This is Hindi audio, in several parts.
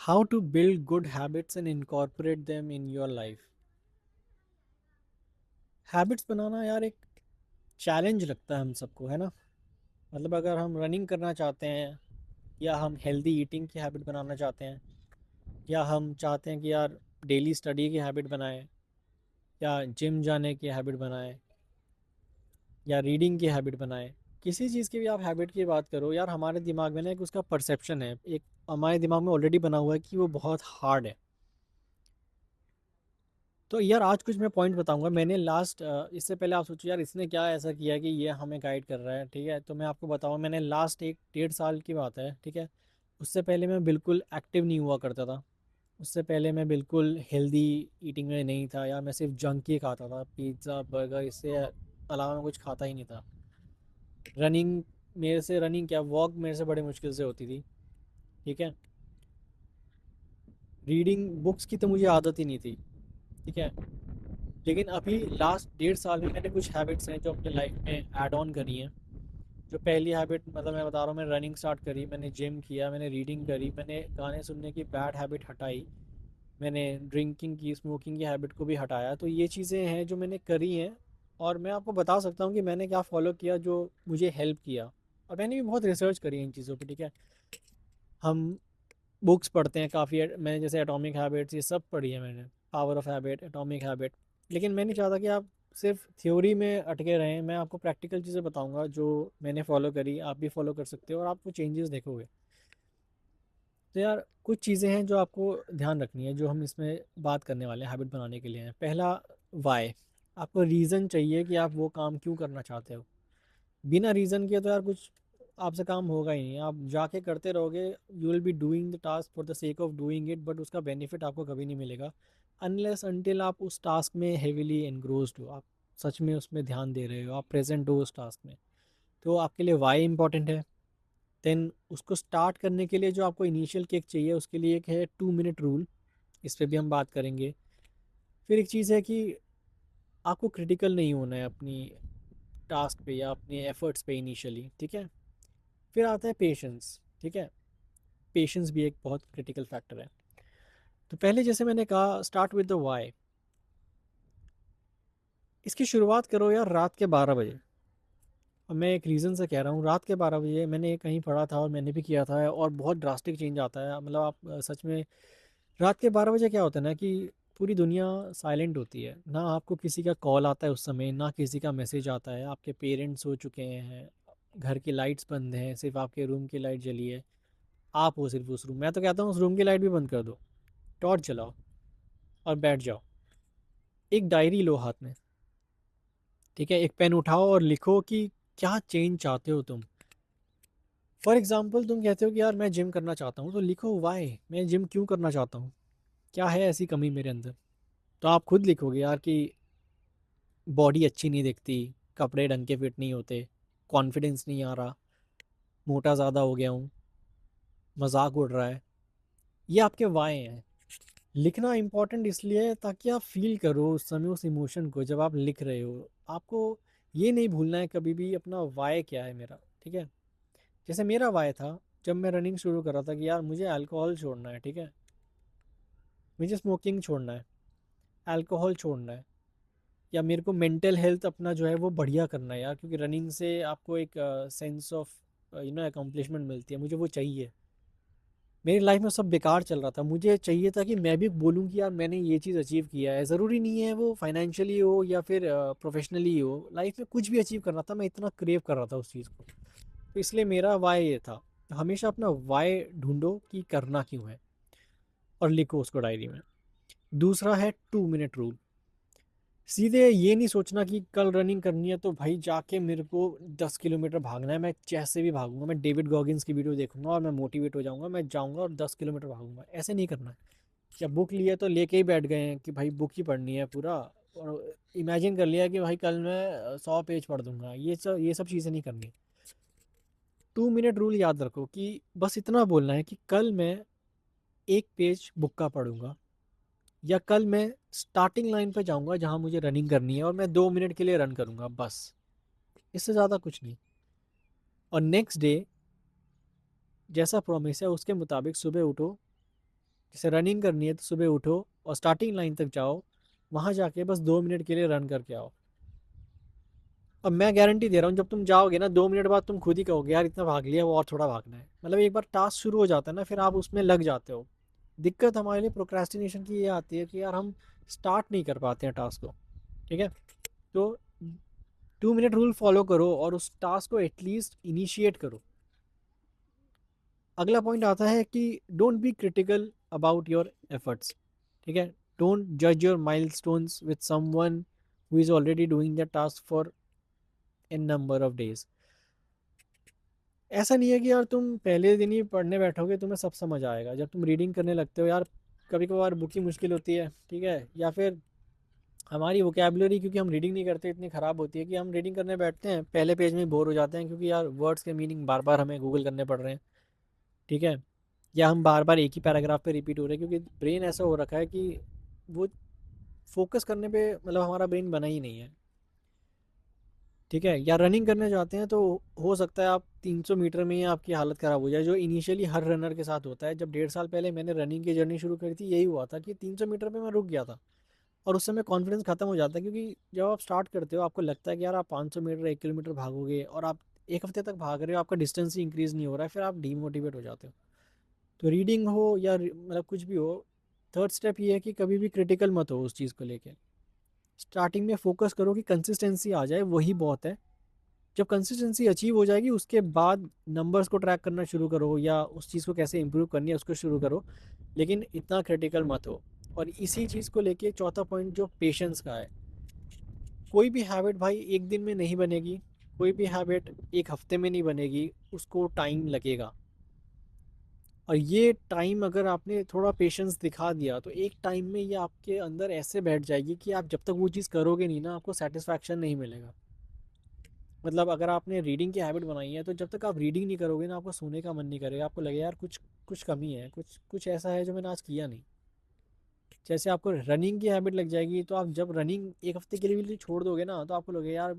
How to build good habits and incorporate them in your life. Habits बनाना यार एक चैलेंज लगता है हम सबको, है ना। मतलब अगर हम रनिंग करना चाहते हैं, या हम हेल्दी ईटिंग की हैबिट बनाना चाहते हैं, या हम चाहते हैं कि यार डेली स्टडी की हैबिट बनाएं, या जिम जाने की हैबिट बनाएं, या रीडिंग की हैबिट बनाएं, किसी चीज़ की भी आप हैबिट की बात करो यार, हमारे दिमाग में ना एक उसका परसेप्शन है, एक हमारे दिमाग में ऑलरेडी बना हुआ है कि वो बहुत हार्ड है। तो यार आज कुछ मैं पॉइंट बताऊंगा। मैंने लास्ट इससे पहले आप सोचो यार इसने क्या ऐसा किया कि ये हमें गाइड कर रहा है, ठीक है। तो मैं आपको बताऊंगा, मैंने लास्ट एक 1.5 साल की बात है, ठीक है। उससे पहले मैं बिल्कुल एक्टिव नहीं हुआ करता था। उससे पहले मैं बिल्कुल हेल्दी ईटिंग में नहीं था यार, मैं सिर्फ जंक ही खाता था, पिज़्ज़ा बर्गर, इससे अलावा मैं कुछ खाता ही नहीं था। रनिंग, मेरे से रनिंग क्या, वॉक मेरे से बड़े मुश्किल से होती थी, ठीक है। रीडिंग बुक्स की तो मुझे आदत ही नहीं थी, ठीक है। लेकिन अभी लास्ट 1.5 साल में मैंने कुछ हैबिट्स हैं जो अपने लाइफ में ऐड ऑन करी हैं। जो पहली हैबिट, मतलब मैं बता रहा हूँ, मैंने रनिंग स्टार्ट करी, मैंने जिम किया, मैंने रीडिंग करी, मैंने गाने सुनने की बैड हैबिट हटाई, मैंने ड्रिंकिंग की, स्मोकिंग की हैबिट को भी हटाया। तो ये चीज़ें हैं जो मैंने करी हैं, और मैं आपको बता सकता हूँ कि मैंने क्या फ़ॉलो किया जो मुझे हेल्प किया। और मैंने भी बहुत रिसर्च करी है इन चीज़ों पर, ठीक है। हम बुक्स पढ़ते हैं काफ़ी, मैंने जैसे एटॉमिक हैबिट्स ये सब पढ़ी है मैंने, power of habit, atomic habit. लेकिन मैं नहीं चाहता कि आप सिर्फ थ्योरी में अटके रहें, मैं आपको प्रैक्टिकल चीज़ें बताऊंगा जो मैंने फॉलो करी, आप भी फॉलो कर सकते हो और आपको चेंजेस देखोगे। तो यार कुछ चीज़ें हैं जो आपको ध्यान रखनी है, जो हम इसमें बात करने वाले हैं हैबिट बनाने के लिए हैं। पहला, वाई। आपको रीज़न चाहिए कि आप वो काम क्यों करना चाहते हो। बिना रीज़न के तो यार कुछ आपसे काम होगा ही नहीं, आप जाके करते रहोगे, you will be doing the task for the sake of doing it, but उसका बेनिफिट आपको कभी नहीं मिलेगा अनलेस अनटिल आप उस टास्क में हेविली एनग्रोस्ड हो, आप सच में उसमें ध्यान दे रहे हो, आप प्रेजेंट हो उस टास्क में। तो आपके लिए वाई इंपॉर्टेंट है। देन उसको स्टार्ट करने के लिए जो आपको इनिशियल किक चाहिए, उसके लिए एक है 2 मिनट रूल, इस पर भी हम बात करेंगे। फिर एक चीज़ है कि आपको क्रिटिकल नहीं होना है अपनी टास्क पे या अपने एफर्ट्स पे इनिशियली, ठीक है। फिर आता है पेशेंस, ठीक है। पेशेंस भी एक बहुत क्रिटिकल फैक्टर है। तो पहले जैसे मैंने कहा, स्टार्ट विद द वाई। इसकी शुरुआत करो यार रात के 12 बजे। अब मैं एक रीज़न से कह रहा हूँ, रात के 12 बजे मैंने कहीं पढ़ा था और मैंने भी किया था, और बहुत ड्रास्टिक चेंज आता है। मतलब आप सच में, रात के 12 बजे क्या होता है ना कि पूरी दुनिया साइलेंट होती है ना, आपको किसी का कॉल आता है उस समय, ना किसी का मैसेज आता है, आपके पेरेंट्स सो चुके हैं, घर की लाइट्स बंद हैं, सिर्फ आपके रूम की लाइट जली है, आप हो सिर्फ उस रूम। मैं तो कहता हूँ उस रूम की लाइट भी बंद कर दो, टॉर्च जलाओ और बैठ जाओ। एक डायरी लो हाथ में, ठीक है। एक पेन उठाओ और लिखो कि क्या चेंज चाहते हो तुम। फॉर एग्जाम्पल तुम कहते हो कि यार मैं जिम करना चाहता हूँ, तो लिखो वाई, मैं जिम क्यों करना चाहता हूँ, क्या है ऐसी कमी मेरे अंदर। तो आप खुद लिखोगे यार कि बॉडी अच्छी नहीं दिखती, कपड़े ढंग के फिट नहीं होते, कॉन्फिडेंस नहीं आ रहा, मोटा ज़्यादा हो गया हूँ, मजाक उड़ रहा है। ये आपके वाई हैं। लिखना इंपॉर्टेंट इसलिए है ताकि आप फील करो उस समय उस इमोशन को जब आप लिख रहे हो। आपको ये नहीं भूलना है कभी भी अपना वाई क्या है मेरा, ठीक है। जैसे मेरा वाई था, जब मैं रनिंग शुरू कर रहा था, कि यार मुझे अल्कोहल छोड़ना है, ठीक है। मुझे स्मोकिंग छोड़ना है, अल्कोहल छोड़ना है, या मेरे को मेंटल हेल्थ अपना जो है वो बढ़िया करना है यार, क्योंकि रनिंग से आपको एक सेंस ऑफ अकम्पलिशमेंट मिलती है, मुझे वो चाहिए। मेरी लाइफ में सब बेकार चल रहा था, मुझे चाहिए था कि मैं भी बोलूँ कि यार मैंने ये चीज़ अचीव किया है। ज़रूरी नहीं है वो फाइनेंशियली हो या फिर प्रोफेशनली हो, लाइफ में कुछ भी अचीव करना था, मैं इतना क्रेव कर रहा था उस चीज़ को। तो इसलिए मेरा वाई ये था। हमेशा अपना वाई ढूंढो कि करना क्यों है, और लिखो उसको डायरी में। दूसरा है 2 मिनट रूल। सीधे ये नहीं सोचना कि कल रनिंग करनी है तो भाई जाके मेरे को 10 किलोमीटर भागना है, मैं जैसे भी भागूंगा, मैं डेविड गॉगिन्स की वीडियो देखूंगा और मैं मोटिवेट हो जाऊंगा, मैं जाऊंगा और 10 किलोमीटर भागूंगा। ऐसे नहीं करना है। या बुक लिया तो लेके ही बैठ गए हैं कि भाई बुक ही पढ़नी है पूरा, और इमेजिन कर लिया कि भाई कल मैं 100 पेज पढ़ दूंगा। ये सब चीज़ें नहीं करनी। 2 मिनट रूल याद रखो कि बस इतना बोलना है कि कल मैं 1 पेज बुक का पढ़ूंगा, या कल मैं स्टार्टिंग लाइन पे जाऊंगा जहां मुझे रनिंग करनी है और मैं 2 मिनट के लिए रन करूंगा, बस। इससे ज़्यादा कुछ नहीं। और नेक्स्ट डे जैसा प्रॉमिस है उसके मुताबिक सुबह उठो, जैसे रनिंग करनी है तो सुबह उठो और स्टार्टिंग लाइन तक जाओ, वहाँ जाके बस 2 मिनट के लिए रन करके आओ। अब मैं गारंटी दे रहा हूँ, जब तुम जाओगे ना 2 मिनट बाद तुम खुद ही कहोगे यार इतना भाग लिया, वो और थोड़ा भागना है। मतलब एक बार टास्क शुरू हो जाता है ना, फिर आप उसमें लग जाते हो। दिक्कत हमारे लिए प्रोक्रेस्टिनेशन की ये आती है कि यार हम स्टार्ट नहीं कर पाते हैं टास्क को। ठीक है, तो 2 मिनट रूल फॉलो करो और उस टास्क को एटलीस्ट इनिशिएट करो। अगला पॉइंट आता है कि don't be critical about your efforts. ठीक है, डोंट जज your milestones with someone who is already doing the task for a number of days. ऐसा नहीं है कि यार तुम पहले दिन ही पढ़ने बैठोगे तुम्हें सब समझ आएगा। जब तुम रीडिंग करने लगते हो यार, कभी कभार बुक की मुश्किल होती है, ठीक है, या फिर हमारी वोकेबलरी, क्योंकि हम रीडिंग नहीं करते, इतनी ख़राब होती है कि हम रीडिंग करने बैठते हैं पहले पेज में बोर हो जाते हैं, क्योंकि यार वर्ड्स के मीनिंग बार बार हमें गूगल करने पड़ रहे हैं। ठीक है, या हम बार बार एक ही पैराग्राफ पे रिपीट हो रहे हैं, क्योंकि ब्रेन ऐसा हो रखा है कि वो फोकस करने पे, मतलब हमारा ब्रेन बना ही नहीं है। ठीक है, या रनिंग करने जाते हैं तो हो सकता है आप 300 मीटर में ही आपकी हालत ख़राब हो जाए, जो इनिशियली हर रनर के साथ होता है। जब 1.5 साल पहले मैंने रनिंग की जर्नी शुरू करी थी, यही हुआ था कि 300 मीटर पे मैं रुक गया था। और उस समय कॉन्फिडेंस खत्म हो जाता है, क्योंकि जब आप स्टार्ट करते हो आपको लगता है कि यार आप 500 मीटर 1 किलोमीटर भागोगे, और आप एक हफ्ते तक भाग रहे हो, आपका डिस्टेंस ही इंक्रीज़ नहीं हो रहा है, फिर आप डीमोटिवेट हो जाते हो। तो रीडिंग हो या मतलब कुछ भी हो, थर्ड स्टेप ये है कि कभी भी क्रिटिकल मत हो उस चीज़ को लेके। स्टार्टिंग में फोकस करो कि कंसिस्टेंसी आ जाए, वही बहुत है। जब कंसिस्टेंसी अचीव हो जाएगी उसके बाद नंबर्स को ट्रैक करना शुरू करो, या उस चीज़ को कैसे इंप्रूव करनी है उसको शुरू करो, लेकिन इतना क्रिटिकल मत हो। और इसी चीज़ को लेके चौथा पॉइंट जो पेशेंस का है, कोई भी हैबिट भाई एक दिन में नहीं बनेगी, कोई भी हैबिट एक हफ्ते में नहीं बनेगी, उसको टाइम लगेगा। और ये टाइम अगर आपने थोड़ा पेशेंस दिखा दिया तो एक टाइम में ये आपके अंदर ऐसे बैठ जाएगी कि आप जब तक वो चीज़ करोगे नहीं ना, आपको सेटिस्फैक्शन नहीं मिलेगा। मतलब अगर आपने रीडिंग की हैबिट बनाई है, तो जब तक आप रीडिंग नहीं करोगे ना, आपको सोने का मन नहीं करेगा, आपको लगेगा यार कुछ कुछ कमी है, कुछ कुछ ऐसा है जो मैंने आज किया नहीं। जैसे आपको रनिंग की हैबिट लग जाएगी, तो आप जब रनिंग एक हफ्ते के लिए भी छोड़ दोगे ना, तो आपको लगेगा यार,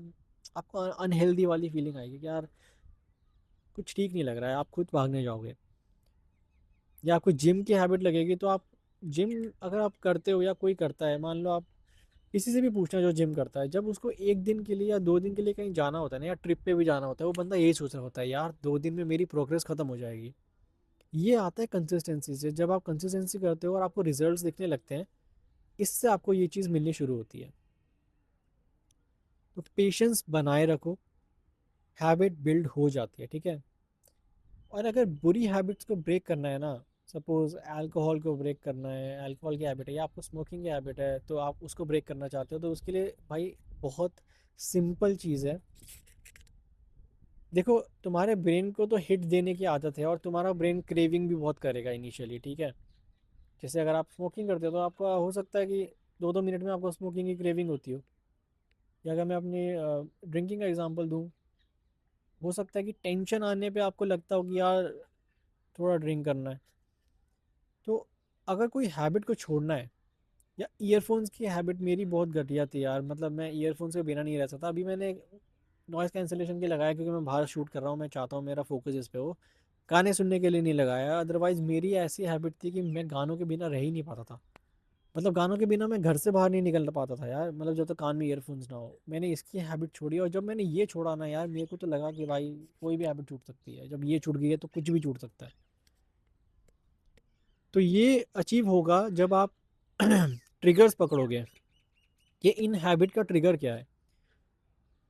आपको अनहेल्दी वाली फीलिंग आएगी कि यार कुछ ठीक नहीं लग रहा है, आप खुद भागने जाओगे। या आपको जिम की हैबिट लगेगी, तो आप जिम अगर आप करते हो या कोई करता है, मान लो आप किसी से भी पूछना जो जिम करता है, जब उसको एक दिन के लिए या 2 दिन के लिए कहीं जाना होता है ना, या ट्रिप पे भी जाना होता है, वो बंदा यही सोच रहा होता है यार 2 दिन में मेरी प्रोग्रेस खत्म हो जाएगी। ये आता है कंसिस्टेंसी से। जब आप कंसिस्टेंसी करते हो और आपको रिजल्ट्स दिखने लगते हैं, इससे आपको ये चीज़ मिलनी शुरू होती है। तो पेशेंस बनाए रखो, हैबिट बिल्ड हो जाती है। ठीक है, और अगर बुरी हैबिट्स को ब्रेक करना है ना, सपोज अल्कोहल को ब्रेक करना है, अल्कोहल की हैबिट है, या आपको स्मोकिंग की हैबिट है, तो आप उसको ब्रेक करना चाहते हो, तो उसके लिए भाई बहुत सिंपल चीज़ है। देखो, तुम्हारे ब्रेन को तो हिट देने की आदत है, और तुम्हारा ब्रेन क्रेविंग भी बहुत करेगा इनिशियली। ठीक है, जैसे अगर आप स्मोकिंग करते हो तो आपका हो सकता है कि 2-2 मिनट में आपको स्मोकिंग की क्रेविंग होती हो। या अगर मैं अपनी ड्रिंकिंग का एग्जांपल दूं, हो सकता है कि टेंशन आने पे आपको लगता हो कि यार थोड़ा ड्रिंक करना है। तो अगर कोई हैबिट को छोड़ना है, या ईयरफोन्स की हैबिट मेरी बहुत घटिया थी यार, मतलब मैं ईयरफोन्स के बिना नहीं रह सकता। अभी मैंने नॉइज़ कैंसिलेशन के लगाया, क्योंकि मैं बाहर शूट कर रहा हूँ, मैं चाहता हूँ मेरा फोकस इस पे हो। गाने सुनने के लिए नहीं लगाया, अदरवाइज़ मेरी ऐसी हैबिट थी कि मैं गानों के बिना रह ही नहीं पाता था। मतलब गानों के बिना मैं घर से बाहर नहीं निकल पाता था यार, मतलब जब तक कान में ईयरफोन्स ना हो। मैंने इसकी हैबिट छोड़ी, और जब मैंने ये छोड़ा ना यार, मेरे को तो लगा कि भाई कोई भी हैबिट छूट सकती है, जब ये छूट गई है तो कुछ भी छूट सकता है। तो ये अचीव होगा जब आप ट्रिगर्स पकड़ोगे कि इन हैबिट का ट्रिगर क्या है।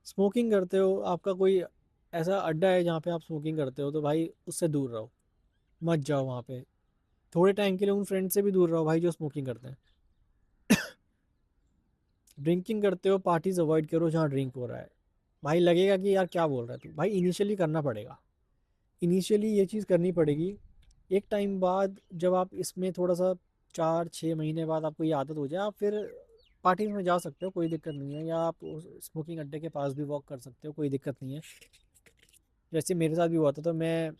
स्मोकिंग करते हो, आपका कोई ऐसा अड्डा है जहाँ पे आप स्मोकिंग करते हो, तो भाई उससे दूर रहो, मत जाओ वहाँ पे। थोड़े टाइम के लिए उन फ्रेंड से भी दूर रहो भाई जो स्मोकिंग करते हैं। ड्रिंकिंग करते हो, पार्टीज अवॉइड करो जहाँ ड्रिंक हो रहा है। भाई लगेगा कि यार क्या बोल रहा है तू, भाई इनिशियली करना पड़ेगा, इनिशियली ये चीज़ करनी पड़ेगी। एक टाइम बाद जब आप इसमें थोड़ा सा 4-6 महीने बाद आपको ये आदत हो जाए, आप फिर पार्टीज में जा सकते हो, कोई दिक्कत नहीं है, या आप स्मोकिंग अड्डे के पास भी वॉक कर सकते हो, कोई दिक्कत नहीं है। जैसे मेरे साथ भी हुआ था, तो मैं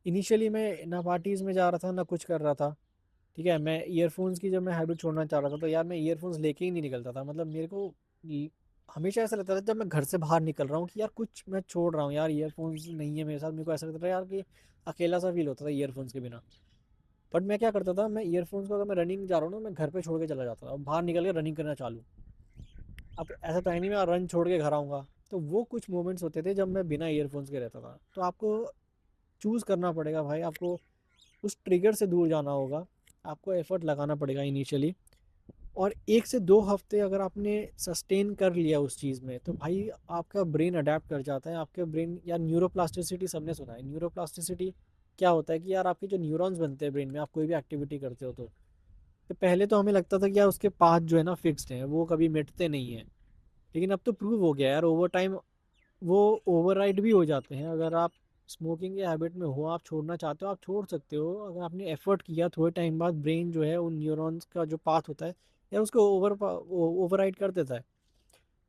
इनिशियली मैं ना पार्टीज़ में जा रहा था ना कुछ कर रहा था। ठीक है, मैं ईयरफोन्स की जब मैं हैबिट छोड़ना चाह रहा था, तो यार मैं ईयरफोन्स लेके ही नहीं निकलता था। मतलब मेरे को ल- हमेशा ऐसा लगता था जब मैं घर से बाहर निकल रहा हूँ कि यार कुछ मैं छोड़ रहा हूँ यार, ईयरफोन्स नहीं है मेरे साथ। मेरे को ऐसा लगता था यार कि अकेला सा फील होता था ईयरफोन्स के बिना। बट मैं क्या करता था, मैं ईयरफोन्स को अगर मैं रनिंग जा रहा हूँ ना, मैं घर पे छोड़ के चला जाता था, बाहर निकल के रनिंग करना चालू। अब ऐसा टाइम नहीं मैं रन छोड़ के घर आऊँगा। तो वो कुछ मोमेंट्स होते थे जब मैं बिना ईयरफोन्स के रहता था। तो आपको चूज़ करना पड़ेगा भाई, आपको उस ट्रिगर से दूर जाना होगा, आपको एफर्ट लगाना पड़ेगा इनिशियली। और 1 से 2 हफ्ते अगर आपने सस्टेन कर लिया उस चीज़ में, तो भाई आपका ब्रेन अडेप्ट कर जाता है। आपके ब्रेन, यार न्यूरोप्लास्टिसिटी सबने सुना है। न्यूरोप्लास्टिसिटी क्या होता है कि यार आपके जो न्यूरॉन्स बनते हैं ब्रेन में, आप कोई भी एक्टिविटी करते हो तो पहले तो हमें लगता था कि यार उसके पाथ जो है ना फिक्स्ड हैं, वो कभी मिटते नहीं हैं। लेकिन अब तो प्रूव हो गया यार, ओवर टाइम वो ओवरराइड भी हो जाते हैं। अगर आप स्मोकिंग के हैबिट में हो, आप छोड़ना चाहते हो, आप छोड़ सकते हो। अगर आपने एफर्ट किया, थोड़े टाइम बाद ब्रेन जो है उन न्यूरॉन्स का जो पाथ होता है यार उसको ओवरराइड कर देता है।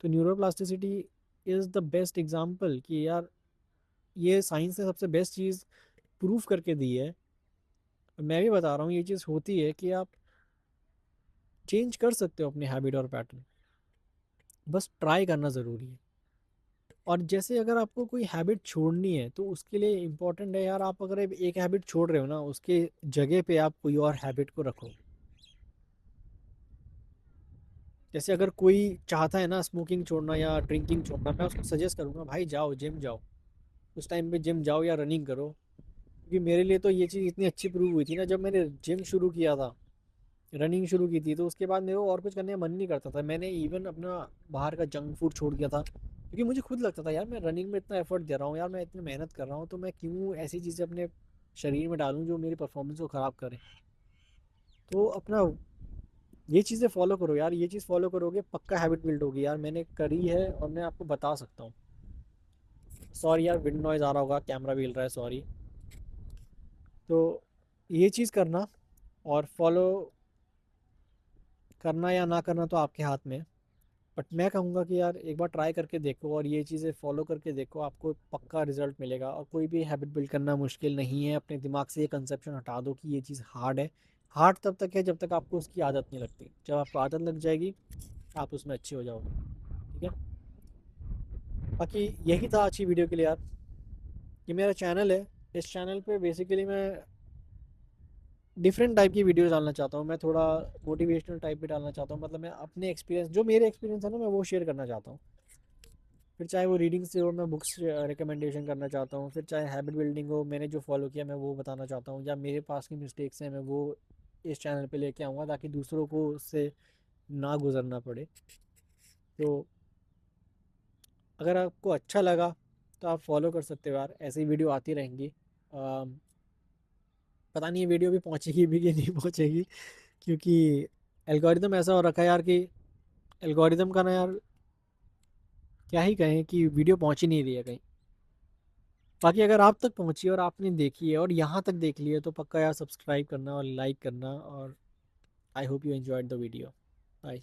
तो neuroplasticity is the best example कि यार ये साइंस ने सबसे बेस्ट चीज़ प्रूफ करके दी है। मैं भी बता रहा हूँ, ये चीज़ होती है कि आप चेंज कर सकते हो अपने हैबिट और पैटर्न। बस ट्राई करना ज़रूरी है। और जैसे अगर आपको कोई हैबिट छोड़नी है तो उसके लिए इम्पोर्टेंट है यार, आप अगर एक हैबिट छोड़ रहे हो ना, उसके जगह पे आप कोई और हैबिट को रखो। जैसे अगर कोई चाहता है ना स्मोकिंग छोड़ना या ड्रिंकिंग छोड़ना, मैं उसको सजेस्ट करूँगा भाई जाओ जिम जाओ, उस टाइम पे जिम जाओ या रनिंग करो। क्योंकि मेरे लिए तो ये चीज़ इतनी अच्छी प्रूव हुई थी ना, जब मैंने जिम शुरू किया था, रनिंग शुरू की थी, तो उसके बाद मेरे को और कुछ करने का मन नहीं करता था। मैंने इवन अपना बाहर का जंक फूड छोड़ दिया था, क्योंकि मुझे खुद लगता था यार मैं रनिंग में इतना एफर्ट दे रहा हूँ, यार मैं इतनी मेहनत कर रहा हूँ, तो मैं क्यों ऐसी चीज़ें अपने शरीर में डालूँ जो मेरी परफॉर्मेंस को ख़राब करें। तो अपना ये चीज़ें फॉलो करो यार, ये चीज़ फॉलो करोगे पक्का हैबिट बिल्ड होगी यार। मैंने करी है और मैं आपको बता सकता हूँ। सॉरी यार, विंड नॉइज़ आ रहा होगा, कैमरा भी हिल रहा है, सॉरी। तो ये चीज़ करना और फॉलो करना या ना करना तो आपके हाथ में है। बट मैं कहूँगा कि यार एक बार ट्राई करके देखो और ये चीज़ें फॉलो करके देखो, आपको पक्का रिजल्ट मिलेगा। और कोई भी हैबिट बिल्ड करना मुश्किल नहीं है। अपने दिमाग से ये कंसेप्शन हटा दो कि ये चीज़ हार्ड है। हार्ड तब तक है जब तक आपको उसकी आदत नहीं लगती। जब आपको आदत लग जाएगी आप उसमें अच्छे हो जाओगे। ठीक है। बाकी यही था आज की वीडियो के लिए यार। ये मेरा चैनल है, इस चैनल पे बेसिकली मैं डिफरेंट टाइप की वीडियोस डालना चाहता हूँ। मैं थोड़ा मोटिवेशनल टाइप भी डालना चाहता हूँ। मतलब मैं अपने एक्सपीरियंस, जो मेरे एक्सपीरियंस है ना, मैं वो शेयर करना चाहता हूँ। फिर चाहे वो रीडिंग से हो, मैं बुक्स रिकमेंडेशन करना चाहता हूँ। फिर चाहे हैबिट बिल्डिंग हो, मैंने जो फॉलो किया मैं वो बताना चाहता हूँ। या मेरे पास की मिस्टेक्स हैं मैं वो इस चैनल पे लेके आऊँगा, ताकि दूसरों को उससे ना गुजरना पड़े। तो अगर आपको अच्छा लगा तो आप फॉलो कर सकते हो यार, ऐसी वीडियो आती रहेंगी। पता नहीं ये वीडियो भी पहुँचेगी भी कि नहीं पहुँचेगी, क्योंकि एल्गोरिदम ऐसा हो रखा है यार कि एल्गोरिदम का ना यार क्या ही कहें कि वीडियो पहुँच ही नहीं रही है कहीं। बाकी अगर आप तक पहुंची और आपने देखी है और यहाँ तक देख लिया, तो पक्का यार सब्सक्राइब करना और लाइक करना। और I hope you enjoyed the video. Bye.